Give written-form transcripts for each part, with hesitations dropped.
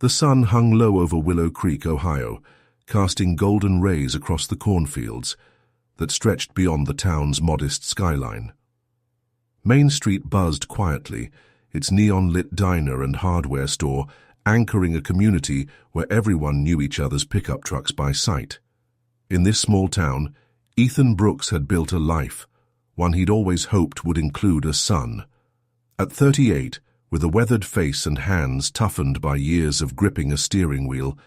The sun hung low over Willow Creek, Ohio, casting golden rays across the cornfields that stretched beyond the town's modest skyline. Main Street buzzed quietly, its neon-lit diner and hardware store anchoring a community where everyone knew each other's pickup trucks by sight. In this small town, Ethan Brooks had built a life, one he'd always hoped would include a son. At 38, with a weathered face and hands toughened by years of gripping a steering wheel,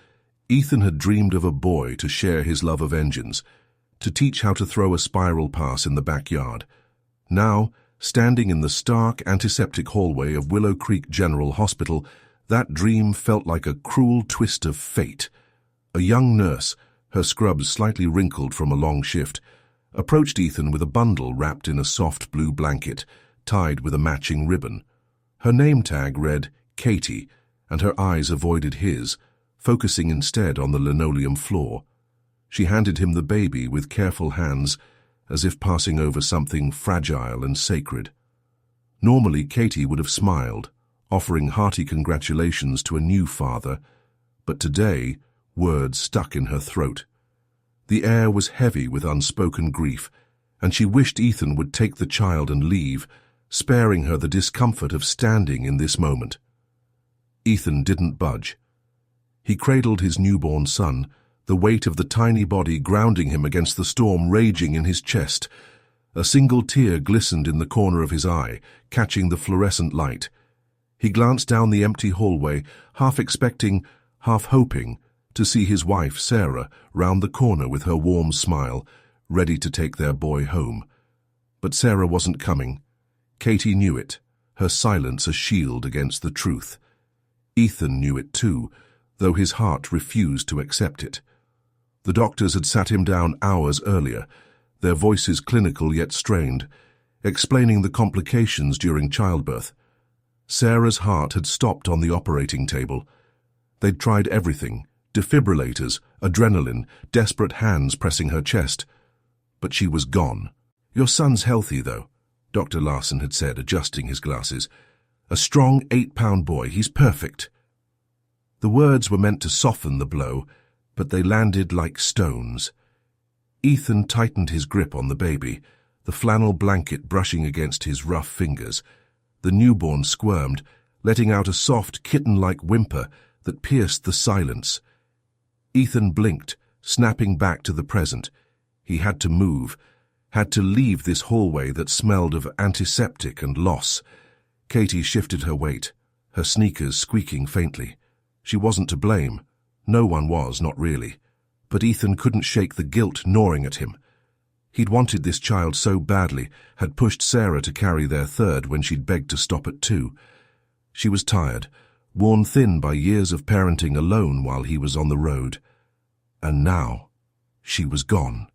Ethan had dreamed of a boy to share his love of engines, to teach how to throw a spiral pass in the backyard. Now, standing in the stark antiseptic hallway of Willow Creek General Hospital, that dream felt like a cruel twist of fate. A young nurse, her scrubs slightly wrinkled from a long shift, approached Ethan with a bundle wrapped in a soft blue blanket, tied with a matching ribbon. Her name tag read Katie, and her eyes avoided his, focusing instead on the linoleum floor. She handed him the baby with careful hands, as if passing over something fragile and sacred. Normally, Katie would have smiled, offering hearty congratulations to a new father, but today, words stuck in her throat. The air was heavy with unspoken grief, and she wished Ethan would take the child and leave, sparing her the discomfort of standing in this moment. Ethan didn't budge. He cradled his newborn son, the weight of the tiny body grounding him against the storm raging in his chest. A single tear glistened in the corner of his eye, catching the fluorescent light. He glanced down the empty hallway, half expecting, half hoping, to see his wife, Sarah, round the corner with her warm smile, ready to take their boy home. But Sarah wasn't coming. Katie knew it, her silence a shield against the truth. Ethan knew it too, though his heart refused to accept it. The doctors had sat him down hours earlier, their voices clinical yet strained, explaining the complications during childbirth. Sarah's heart had stopped on the operating table. They'd tried everything, defibrillators, adrenaline, desperate hands pressing her chest. But she was gone. "Your son's healthy, though," Dr. Larson had said, adjusting his glasses. "A strong 8-pound boy. He's perfect." The words were meant to soften the blow, but they landed like stones. Ethan tightened his grip on the baby, the flannel blanket brushing against his rough fingers. The newborn squirmed, letting out a soft, kitten-like whimper that pierced the silence. Ethan blinked, snapping back to the present. He had to move, had to leave this hallway that smelled of antiseptic and loss. Katie shifted her weight, her sneakers squeaking faintly. She wasn't to blame. No one was, not really. But Ethan couldn't shake the guilt gnawing at him. He'd wanted this child so badly, had pushed Sarah to carry their third when she'd begged to stop at 2. She was tired, worn thin by years of parenting alone while he was on the road. And now, she was gone.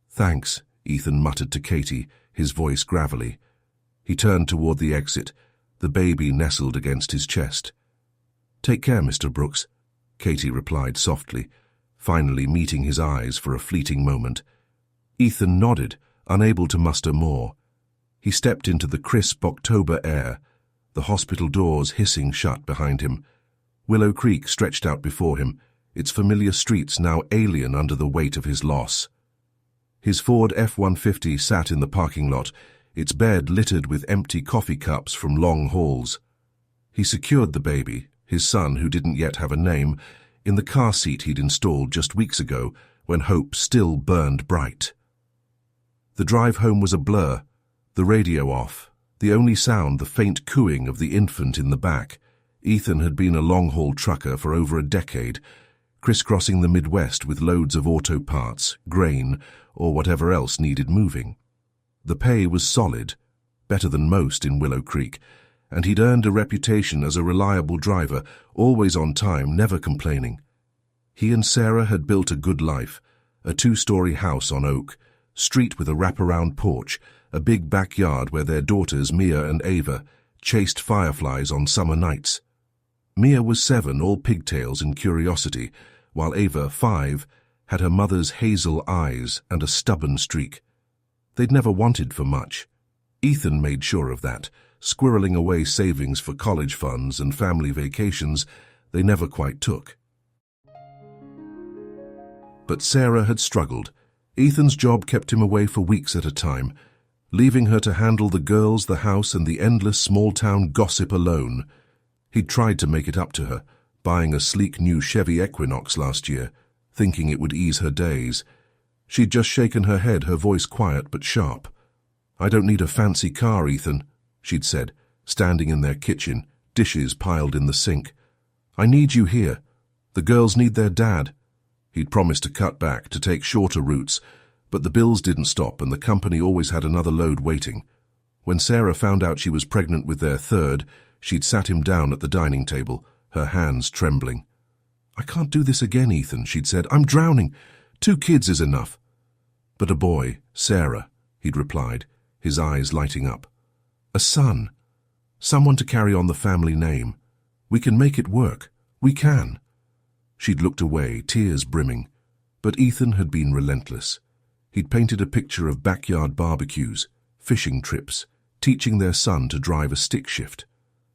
"Thanks," Ethan muttered to Katie, his voice gravelly. He turned toward the exit, the baby nestled against his chest. "Take care, Mr. Brooks," Katie replied softly, finally meeting his eyes for a fleeting moment. Ethan nodded, unable to muster more. He stepped into the crisp October air, the hospital doors hissing shut behind him. Willow Creek stretched out before him, its familiar streets now alien under the weight of his loss. His Ford F-150 sat in the parking lot, its bed littered with empty coffee cups from long hauls. He secured the baby, his son who didn't yet have a name, in the car seat he'd installed just weeks ago when hope still burned bright. The drive home was a blur, the radio off, the only sound the faint cooing of the infant in the back. Ethan had been a long-haul trucker for over a decade, crisscrossing the Midwest with loads of auto parts, grain, or whatever else needed moving. The pay was solid, better than most in Willow Creek, and he'd earned a reputation as a reliable driver, always on time, never complaining. He and Sarah had built a good life, a 2-story house on Oak, street with a wraparound porch, a big backyard where their daughters, Mia and Ava, chased fireflies on summer nights. Mia was 7, all pigtails and curiosity, while Ava, 5, had her mother's hazel eyes and a stubborn streak. They'd never wanted for much. Ethan made sure of that, squirreling away savings for college funds and family vacations they never quite took. But Sarah had struggled. Ethan's job kept him away for weeks at a time, leaving her to handle the girls, the house, and the endless small-town gossip alone. He'd tried to make it up to her, buying a sleek new Chevy Equinox last year, thinking it would ease her days. She'd just shaken her head, her voice quiet but sharp. "I don't need a fancy car, Ethan," she'd said, standing in their kitchen, dishes piled in the sink. "I need you here. The girls need their dad." He'd promised to cut back, to take shorter routes, but the bills didn't stop and the company always had another load waiting. When Sarah found out she was pregnant with their third, she'd sat him down at the dining table, her hands trembling. "I can't do this again, Ethan," she'd said. "I'm drowning. 2 kids is enough." "But a boy, Sarah," he'd replied, his eyes lighting up. "A son. Someone to carry on the family name. We can make it work. We can." She'd looked away, tears brimming. But Ethan had been relentless. He'd painted a picture of backyard barbecues, fishing trips, teaching their son to drive a stick shift.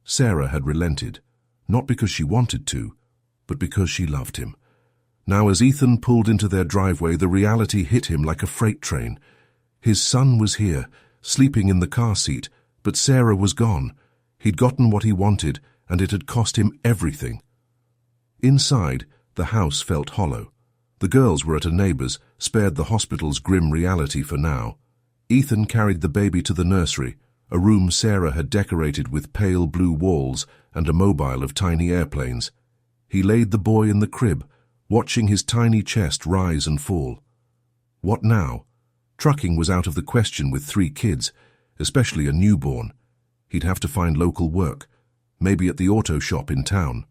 Sarah had relented, not because she wanted to, but because she loved him. Now as Ethan pulled into their driveway, the reality hit him like a freight train. His son was here, sleeping in the car seat, but Sarah was gone. He'd gotten what he wanted, and it had cost him everything. Inside, the house felt hollow. The girls were at a neighbor's, spared the hospital's grim reality for now. Ethan carried the baby to the nursery, a room Sarah had decorated with pale blue walls and a mobile of tiny airplanes. He laid the boy in the crib, watching his tiny chest rise and fall. What now? Trucking was out of the question with 3 kids, especially a newborn. He'd have to find local work, maybe at the auto shop in town.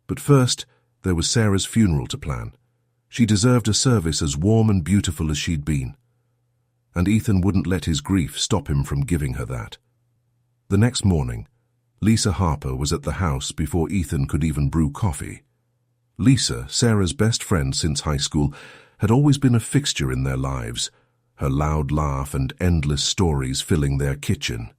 But first, there was Sarah's funeral to plan. She deserved a service as warm and beautiful as she'd been. And Ethan wouldn't let his grief stop him from giving her that. The next morning, Lisa Harper was at the house before Ethan could even brew coffee. Lisa, Sarah's best friend since high school, had always been a fixture in their lives, her loud laugh and endless stories filling their kitchen.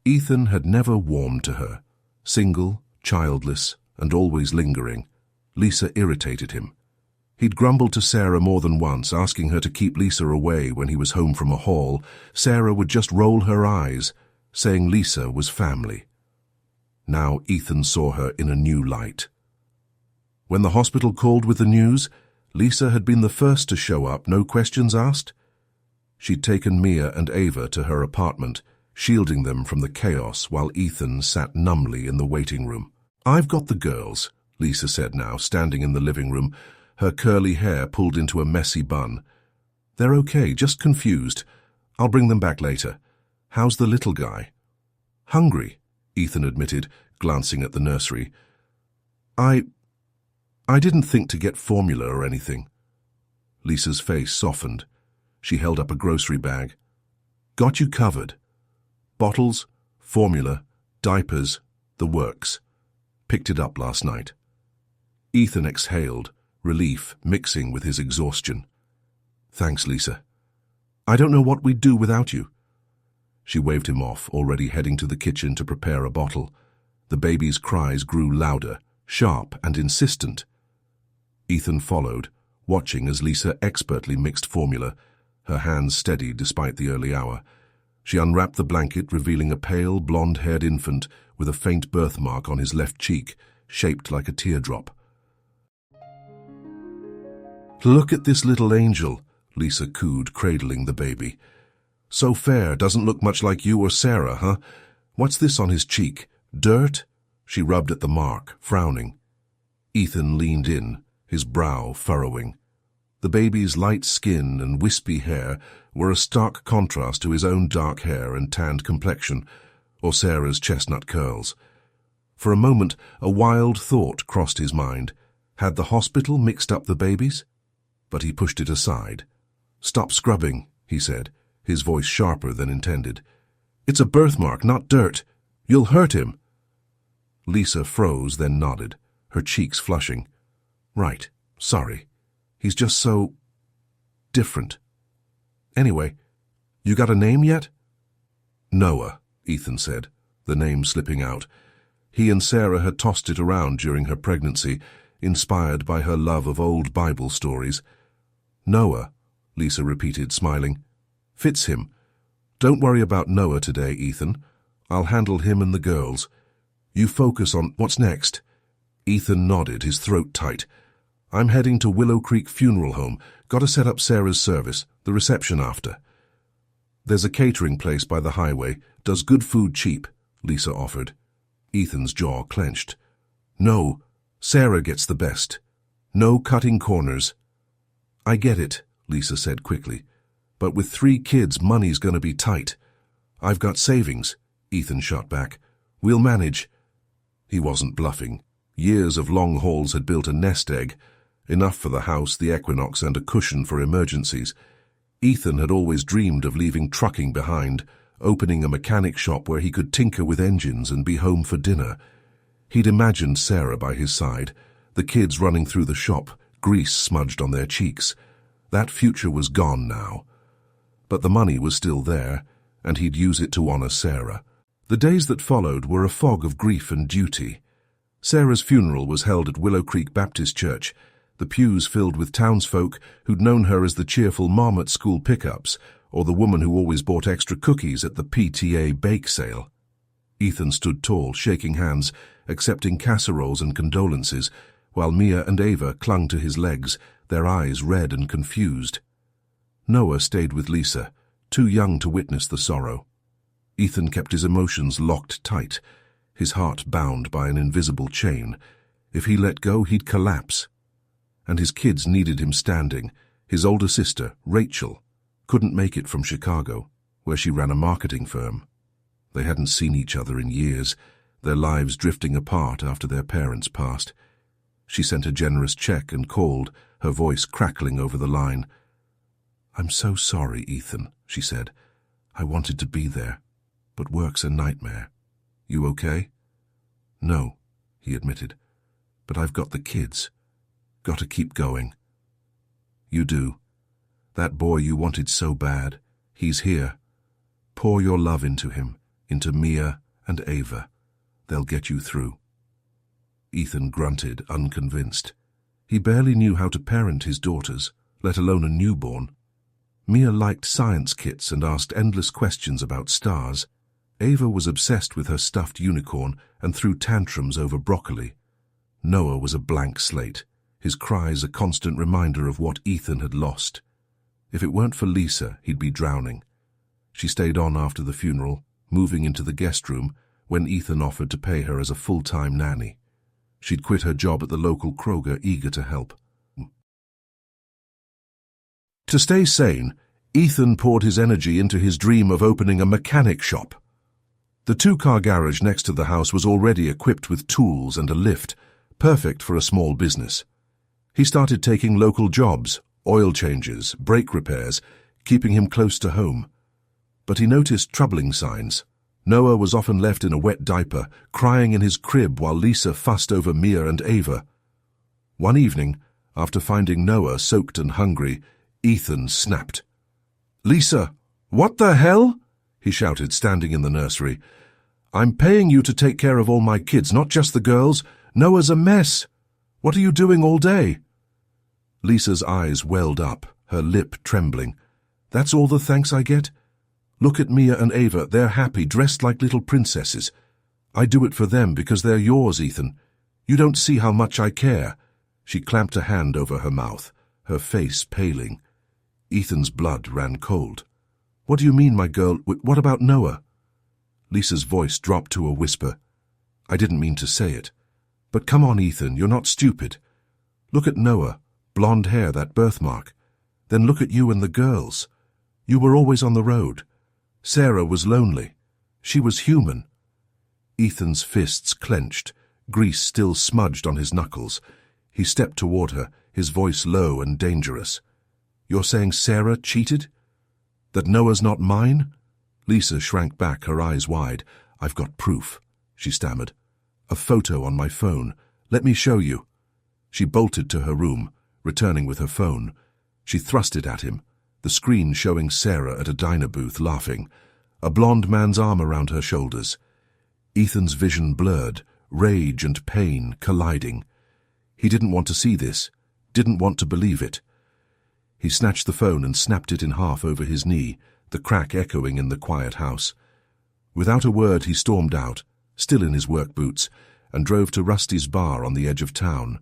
Ethan had never warmed to her. Single, childless, and always lingering, Lisa irritated him. He'd grumbled to Sarah more than once, asking her to keep Lisa away when he was home from a haul. Sarah would just roll her eyes, saying Lisa was family. Now Ethan saw her in a new light. When the hospital called with the news, Lisa had been the first to show up, no questions asked. She'd taken Mia and Ava to her apartment, shielding them from the chaos while Ethan sat numbly in the waiting room. "I've got the girls," Lisa said now, standing in the living room, her curly hair pulled into a messy bun. "They're okay, just confused. I'll bring them back later. How's the little guy?" "Hungry," Ethan admitted, glancing at the nursery. I didn't think to get formula or anything." Lisa's face softened. She held up a grocery bag. "Got you covered. Bottles, formula, diapers, the works. Picked it up last night." Ethan exhaled, relief mixing with his exhaustion. "Thanks, Lisa. I don't know what we'd do without you." She waved him off, already heading to the kitchen to prepare a bottle. The baby's cries grew louder, sharp and insistent. Ethan followed, watching as Lisa expertly mixed formula, her hands steady despite the early hour. She unwrapped the blanket, revealing a pale, blonde-haired infant with a faint birthmark on his left cheek, shaped like a teardrop. "Look at this little angel," Lisa cooed, cradling the baby. "So fair, doesn't look much like you or Sarah, huh? What's this on his cheek? Dirt?" She rubbed at the mark, frowning. Ethan leaned in, his brow furrowing. The baby's light skin and wispy hair were a stark contrast to his own dark hair and tanned complexion, or Sarah's chestnut curls. For a moment, a wild thought crossed his mind. Had the hospital mixed up the babies? But he pushed it aside. "Stop scrubbing," he said, his voice sharper than intended. "It's a birthmark, not dirt. You'll hurt him." Lisa froze, then nodded, her cheeks flushing. "Right, sorry. He's just so different. Anyway, you got a name yet?" "Noah," Ethan said, the name slipping out. He and Sarah had tossed it around during her pregnancy, inspired by her love of old Bible stories. Noah, Lisa repeated, smiling. Fits him. Don't worry about Noah today, Ethan. I'll handle him and the girls. You focus on what's next. Ethan nodded, his throat tight. I'm heading to Willow Creek Funeral Home. Got to set up Sarah's service, the reception after. There's a catering place by the highway. Does good food cheap, Lisa offered. Ethan's jaw clenched. No, Sarah gets the best. No cutting corners. I get it, Lisa said quickly. But with 3 kids, money's going to be tight. I've got savings, Ethan shot back. We'll manage. He wasn't bluffing. Years of long hauls had built a nest egg, enough for the house, the equinox, and a cushion for emergencies. Ethan had always dreamed of leaving trucking behind, opening a mechanic shop where he could tinker with engines and be home for dinner. He'd imagined Sarah by his side, the kids running through the shop, grease smudged on their cheeks. That future was gone now. But the money was still there, and he'd use it to honor Sarah. The days that followed were a fog of grief and duty. Sarah's funeral was held at Willow Creek Baptist Church, the pews filled with townsfolk who'd known her as the cheerful mom at school pickups, or the woman who always bought extra cookies at the PTA bake sale. Ethan stood tall, shaking hands, accepting casseroles and condolences, while Mia and Ava clung to his legs, their eyes red and confused. Noah stayed with Lisa, too young to witness the sorrow. Ethan kept his emotions locked tight, his heart bound by an invisible chain. If he let go, he'd collapse. And his kids needed him standing. His older sister, Rachel, couldn't make it from Chicago, where she ran a marketing firm. They hadn't seen each other in years, their lives drifting apart after their parents passed. She sent a generous check and called, her voice crackling over the line. I'm so sorry, Ethan, she said. I wanted to be there, but work's a nightmare. You okay? No, he admitted, but I've got the kids. Got to keep going. You do. That boy you wanted so bad, he's here. Pour your love into him, into Mia and Ava. They'll get you through. Ethan grunted, unconvinced. He barely knew how to parent his daughters, let alone a newborn. Mia liked science kits and asked endless questions about stars. Ava was obsessed with her stuffed unicorn and threw tantrums over broccoli. Noah was a blank slate, his cries a constant reminder of what Ethan had lost. If it weren't for Lisa, he'd be drowning. She stayed on after the funeral, moving into the guest room, when Ethan offered to pay her as a full-time nanny. She'd quit her job at the local Kroger, eager to help. To stay sane, Ethan poured his energy into his dream of opening a mechanic shop. The 2-car garage next to the house was already equipped with tools and a lift, perfect for a small business. He started taking local jobs, oil changes, brake repairs, keeping him close to home. But he noticed troubling signs. Noah was often left in a wet diaper, crying in his crib while Lisa fussed over Mia and Ava. One evening, after finding Noah soaked and hungry, Ethan snapped. Lisa, what the hell? He shouted, standing in the nursery. I'm paying you to take care of all my kids, not just the girls. Noah's a mess. What are you doing all day? Lisa's eyes welled up, her lip trembling. That's all the thanks I get? Look at Mia and Ava, they're happy, dressed like little princesses. I do it for them because they're yours, Ethan. You don't see how much I care. She clamped a hand over her mouth, her face paling. Ethan's blood ran cold. What do you mean, my girl? What about Noah? Lisa's voice dropped to a whisper. I didn't mean to say it. But come on, Ethan, you're not stupid. Look at Noah, blonde hair, that birthmark. Then look at you and the girls. You were always on the road. Sarah was lonely. She was human. Ethan's fists clenched, grease still smudged on his knuckles. He stepped toward her, his voice low and dangerous. You're saying Sarah cheated? That Noah's not mine? Lisa shrank back, her eyes wide. I've got proof, she stammered. A photo on my phone. Let me show you. She bolted to her room, returning with her phone. She thrust it at him, the screen showing Sarah at a diner booth laughing, a blonde man's arm around her shoulders. Ethan's vision blurred, rage and pain colliding. He didn't want to see this, didn't want to believe it. He snatched the phone and snapped it in half over his knee, the crack echoing in the quiet house. Without a word he stormed out, still in his work boots, and drove to Rusty's bar on the edge of town.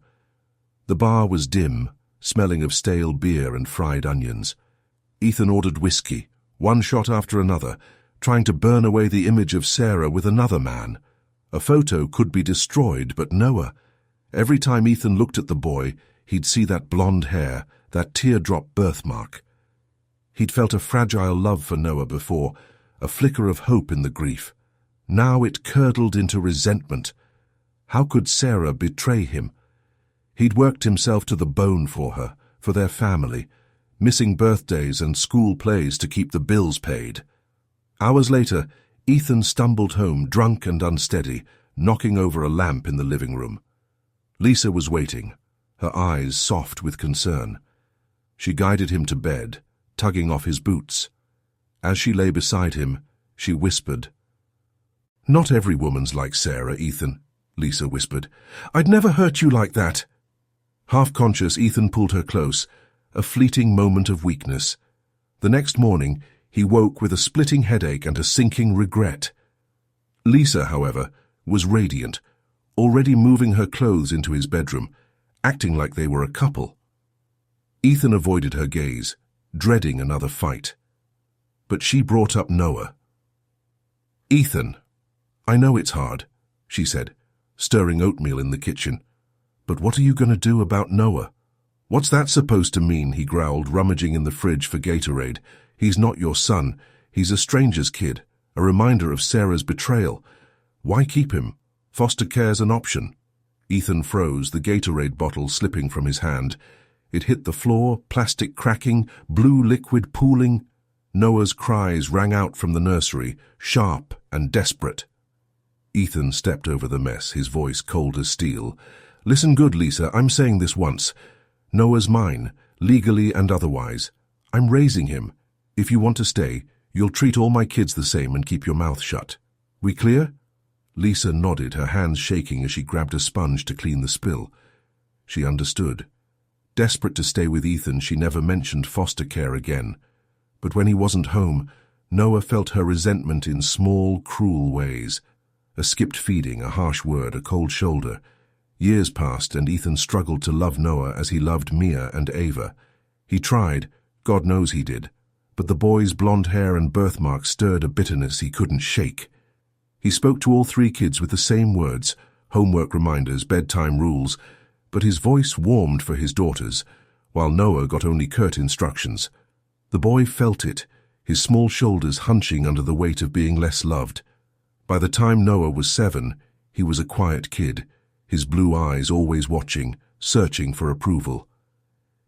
The bar was dim, smelling of stale beer and fried onions. Ethan ordered whiskey, one shot after another, trying to burn away the image of Sarah with another man. A photo could be destroyed, but Noah. Every time Ethan looked at the boy, he'd see that blonde hair, that teardrop birthmark. He'd felt a fragile love for Noah before, a flicker of hope in the grief. Now it curdled into resentment. How could Sarah betray him? He'd worked himself to the bone for her, for their family, missing birthdays and school plays to keep the bills paid. Hours later, Ethan stumbled home, drunk and unsteady, knocking over a lamp in the living room. Lisa was waiting, her eyes soft with concern. She guided him to bed, tugging off his boots. As she lay beside him, she whispered, "Not every woman's like Sarah, Ethan," Lisa whispered. "I'd never hurt you like that." Half-conscious, Ethan pulled her close, a fleeting moment of weakness. The next morning, he woke with a splitting headache and a sinking regret. Lisa, however, was radiant, already moving her clothes into his bedroom, acting like they were a couple. Ethan avoided her gaze, dreading another fight. But she brought up Noah. "Ethan, I know it's hard," she said, stirring oatmeal in the kitchen. "But what are you going to do about Noah?" "What's that supposed to mean?" he growled, rummaging in the fridge for Gatorade. "He's not your son. He's a stranger's kid, a reminder of Sarah's betrayal. Why keep him? Foster care's an option." Ethan froze, the Gatorade bottle slipping from his hand. It hit the floor, plastic cracking, blue liquid pooling. Noah's cries rang out from the nursery, sharp and desperate. Ethan stepped over the mess, his voice cold as steel. "Listen good, Lisa, I'm saying this once. Noah's mine, legally and otherwise. I'm raising him. If you want to stay, you'll treat all my kids the same and keep your mouth shut. We clear?" Lisa nodded, her hands shaking as she grabbed a sponge to clean the spill. She understood. Desperate to stay with Ethan, she never mentioned foster care again. But when he wasn't home, Noah felt her resentment in small, cruel ways. A skipped feeding, a harsh word, a cold shoulder. Years passed, and Ethan struggled to love Noah as he loved Mia and Ava. He tried, God knows he did, but the boy's blonde hair and birthmark stirred a bitterness he couldn't shake. He spoke to all three kids with the same words, homework reminders, bedtime rules, but his voice warmed for his daughters, while Noah got only curt instructions. The boy felt it, his small shoulders hunching under the weight of being less loved. By the time Noah was 7, he was a quiet kid, his blue eyes always watching, searching for approval.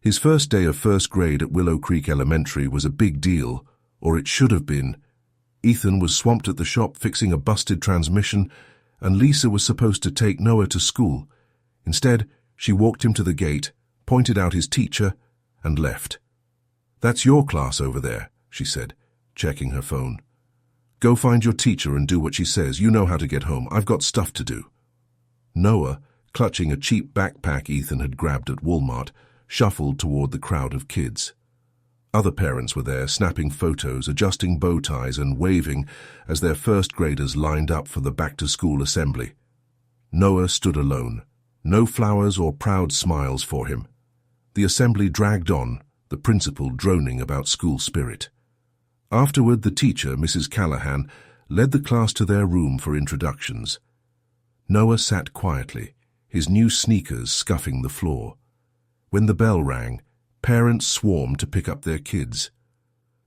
His first day of first grade at Willow Creek Elementary was a big deal, or it should have been. Ethan was swamped at the shop fixing a busted transmission, and Lisa was supposed to take Noah to school. Instead, she walked him to the gate, pointed out his teacher, and left. "That's your class over there," she said, checking her phone. "Go find your teacher and do what she says. You know how to get home. I've got stuff to do." Noah, clutching a cheap backpack Ethan had grabbed at Walmart, shuffled toward the crowd of kids. Other parents were there, snapping photos, adjusting bow ties, and waving as their first graders lined up for the back-to-school assembly. Noah stood alone, no flowers or proud smiles for him. The assembly dragged on, the principal droning about school spirit. Afterward, the teacher, Mrs. Callahan, led the class to their room for introductions. Noah sat quietly, his new sneakers scuffing the floor. When the bell rang, parents swarmed to pick up their kids.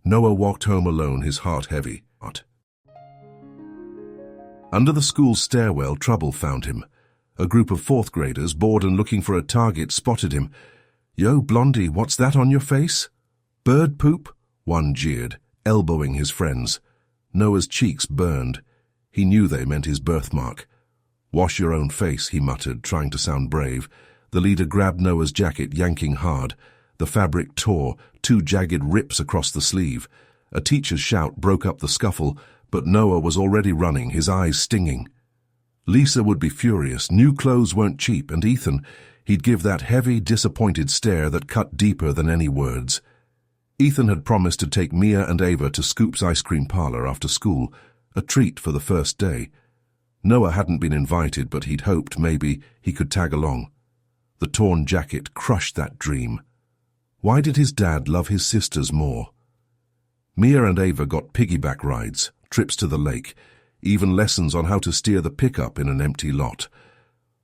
Noah walked home alone, his heart heavy. Under the school stairwell, trouble found him. A group of fourth graders, bored and looking for a target, spotted him. "Yo, Blondie, what's that on your face?" "Bird poop?" one jeered, elbowing his friends. Noah's cheeks burned. He knew they meant his birthmark. "Wash your own face," he muttered, trying to sound brave. The leader grabbed Noah's jacket, yanking hard. The fabric tore, 2 jagged rips across the sleeve. A teacher's shout broke up the scuffle, but Noah was already running, his eyes stinging. Lisa would be furious. New clothes weren't cheap, and Ethan, he'd give that heavy, disappointed stare that cut deeper than any words. Ethan had promised to take Mia and Ava to Scoop's ice cream parlor after school, a treat for the first day. Noah hadn't been invited, but he'd hoped maybe he could tag along. The torn jacket crushed that dream. Why did his dad love his sisters more? Mia and Ava got piggyback rides, trips to the lake, even lessons on how to steer the pickup in an empty lot.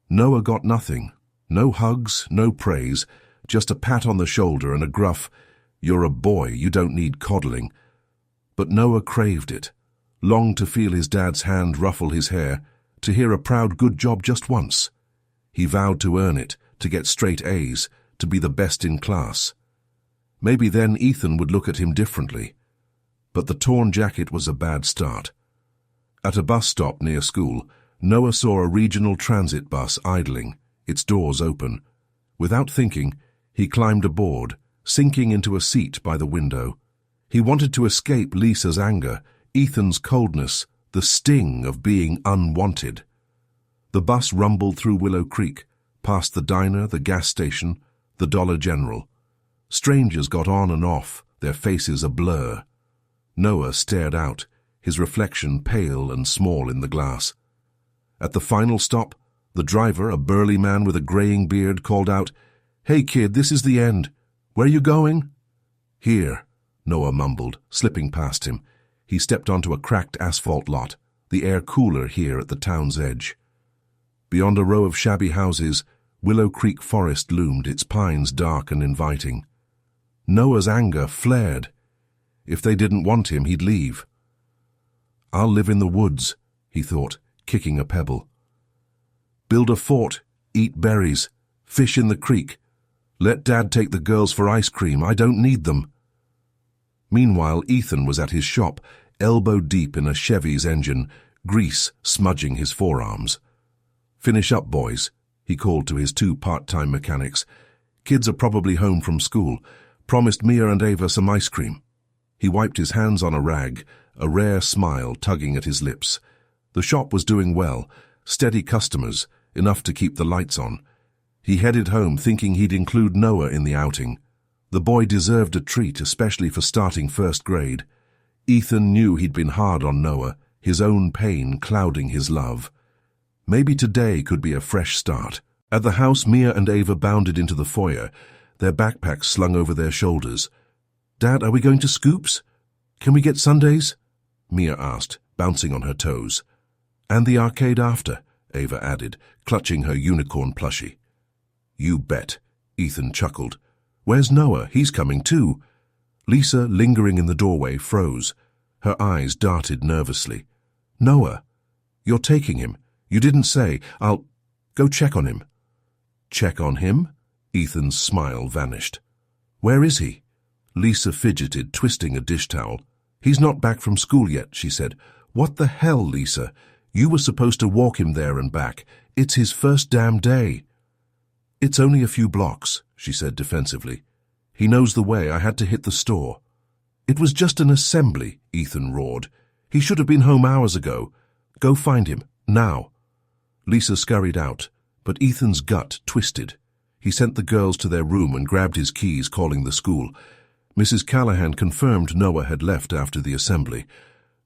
Noah got nothing. No hugs, no praise, just a pat on the shoulder and a gruff, "You're a boy, you don't need coddling." But Noah craved it, longed to feel his dad's hand ruffle his hair, to hear a proud good job just once. He vowed to earn it, to get straight A's, to be the best in class. Maybe then Ethan would look at him differently. But the torn jacket was a bad start. At a bus stop near school, Noah saw a regional transit bus idling, its doors open. Without thinking, he climbed aboard, sinking into a seat by the window. He wanted to escape Lisa's anger, Ethan's coldness, the sting of being unwanted. The bus rumbled through Willow Creek, past the diner, the gas station, the Dollar General. Strangers got on and off, their faces a blur. Noah stared out, his reflection pale and small in the glass. At the final stop, the driver, a burly man with a graying beard, called out, "Hey kid, this is the end. Where you going?" "Here," Noah mumbled, slipping past him. He stepped onto a cracked asphalt lot, the air cooler here at the town's edge. Beyond a row of shabby houses, Willow Creek Forest loomed, its pines dark and inviting. Noah's anger flared. If they didn't want him, he'd leave. "I'll live in the woods," he thought, kicking a pebble. "Build a fort, eat berries, fish in the creek. Let Dad take the girls for ice cream. I don't need them." Meanwhile, Ethan was at his shop, elbow deep in a Chevy's engine, grease smudging his forearms. "Finish up, boys," he called to his two part-time mechanics. "Kids are probably home from school. Promised Mia and Ava some ice cream." He wiped his hands on a rag, a rare smile tugging at his lips. The shop was doing well, steady customers, enough to keep the lights on. He headed home thinking he'd include Noah in the outing. The boy deserved a treat, especially for starting first grade. Ethan knew he'd been hard on Noah, his own pain clouding his love. Maybe today could be a fresh start. At the house, Mia and Ava bounded into the foyer, their backpacks slung over their shoulders. "Dad, are we going to Scoop's? Can we get sundaes?" Mia asked, bouncing on her toes. "And the arcade after," Ava added, clutching her unicorn plushie. "You bet," Ethan chuckled. "Where's Noah? He's coming too." Lisa, lingering in the doorway, froze. Her eyes darted nervously. "Noah, you're taking him. You didn't say. I'll go check on him." "Check on him?" Ethan's smile vanished. "Where is he?" Lisa fidgeted, twisting a dish towel. "He's not back from school yet," she said. "What the hell, Lisa? You were supposed to walk him there and back. It's his first damn day." "It's only a few blocks," she said defensively. "He knows the way. I had to hit the store." "It was just an assembly," Ethan roared. "He should have been home hours ago. Go find him, now." Lisa scurried out, but Ethan's gut twisted. He sent the girls to their room and grabbed his keys, calling the school. Mrs. Callahan confirmed Noah had left after the assembly.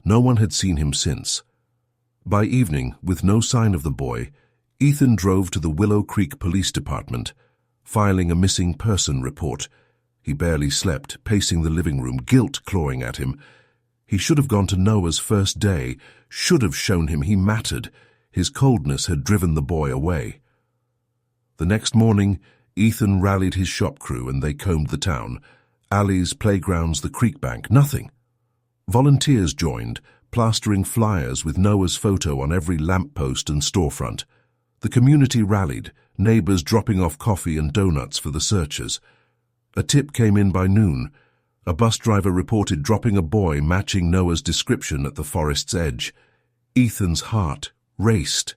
No one had seen him since. By evening, with no sign of the boy, Ethan drove to the Willow Creek Police Department, filing a missing person report. He barely slept, pacing the living room, guilt clawing at him. He should have gone to Noah's first day, should have shown him he mattered. His coldness had driven the boy away. The next morning, Ethan rallied his shop crew and they combed the town. Alleys, playgrounds, the creek bank, nothing. Volunteers joined, plastering flyers with Noah's photo on every lamppost and storefront. The community rallied, neighbors dropping off coffee and donuts for the searchers. A tip came in by noon. A bus driver reported dropping a boy matching Noah's description at the forest's edge. Ethan's heart raced.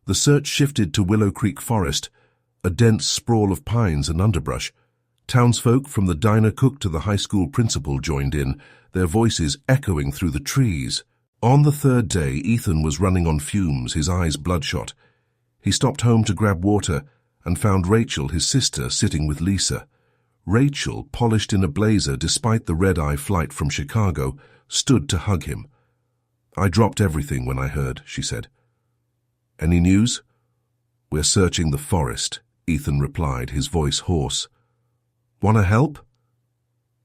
The search shifted to Willow Creek Forest, a dense sprawl of pines and underbrush. Townsfolk from the diner cook to the high school principal joined in, their voices echoing through the trees. On the third day, Ethan was running on fumes, his eyes bloodshot. He stopped home to grab water and found Rachel, his sister, sitting with Lisa. Rachel, polished in a blazer despite the red-eye flight from Chicago, stood to hug him. "I dropped everything when I heard," she said. "Any news?" "We're searching the forest," Ethan replied, his voice hoarse. "Want to help?"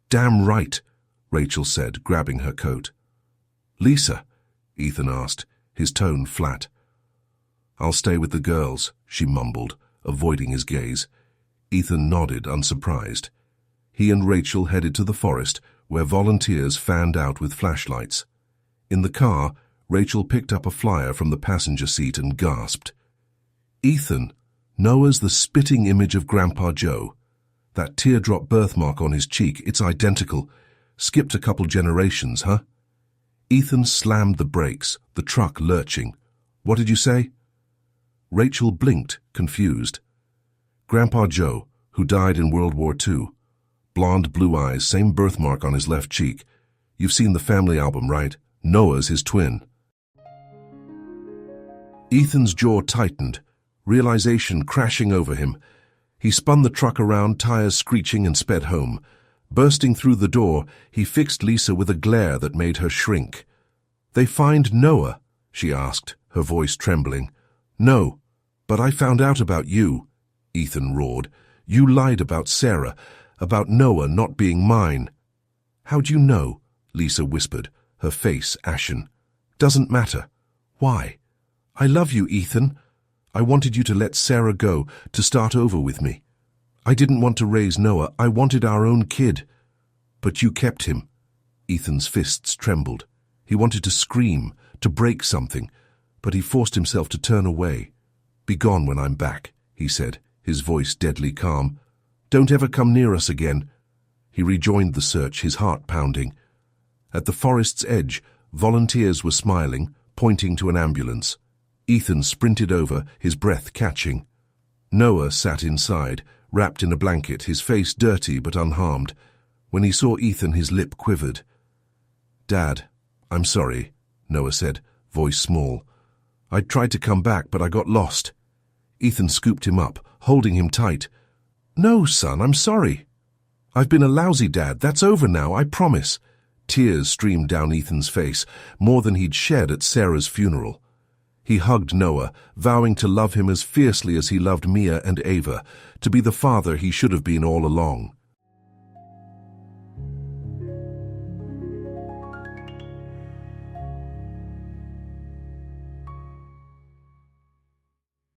"Damn right," Rachel said, grabbing her coat. "Lisa?" Ethan asked, his tone flat. "I'll stay with the girls," she mumbled, avoiding his gaze. Ethan nodded, unsurprised. He and Rachel headed to the forest, where volunteers fanned out with flashlights. In the car, Rachel picked up a flyer from the passenger seat and gasped. "Ethan, Noah's the spitting image of Grandpa Joe. That teardrop birthmark on his cheek, it's identical. Skipped a couple generations, huh?" Ethan slammed the brakes, the truck lurching. "What did you say?" Rachel blinked, confused. "Grandpa Joe, who died in World War II. Blonde, blue eyes, same birthmark on his left cheek. You've seen the family album, right? Noah's his twin." Ethan's jaw tightened, realization crashing over him. He spun the truck around, tires screeching, and sped home. Bursting through the door, he fixed Lisa with a glare that made her shrink. "They find Noah?" she asked, her voice trembling. "No, but I found out about you," Ethan roared. "You lied about Sarah, about Noah not being mine." "How'd you know?" Lisa whispered, her face ashen. "Doesn't matter. Why?" "I love you, Ethan. I wanted you to let Sarah go, to start over with me. I didn't want to raise Noah. I wanted our own kid. But you kept him." Ethan's fists trembled. He wanted to scream, to break something, but he forced himself to turn away. "Be gone when I'm back," he said, his voice deadly calm. "Don't ever come near us again." He rejoined the search, his heart pounding. At the forest's edge, volunteers were smiling, pointing to an ambulance. Ethan sprinted over, his breath catching. Noah sat inside, wrapped in a blanket, his face dirty but unharmed. When he saw Ethan, his lip quivered. "Dad, I'm sorry," Noah said, voice small. "I tried to come back, but I got lost." Ethan scooped him up, holding him tight. "No, son, I'm sorry. I've been a lousy dad. That's over now, I promise." Tears streamed down Ethan's face, more than he'd shed at Sarah's funeral. He hugged Noah, vowing to love him as fiercely as he loved Mia and Ava, to be the father he should have been all along.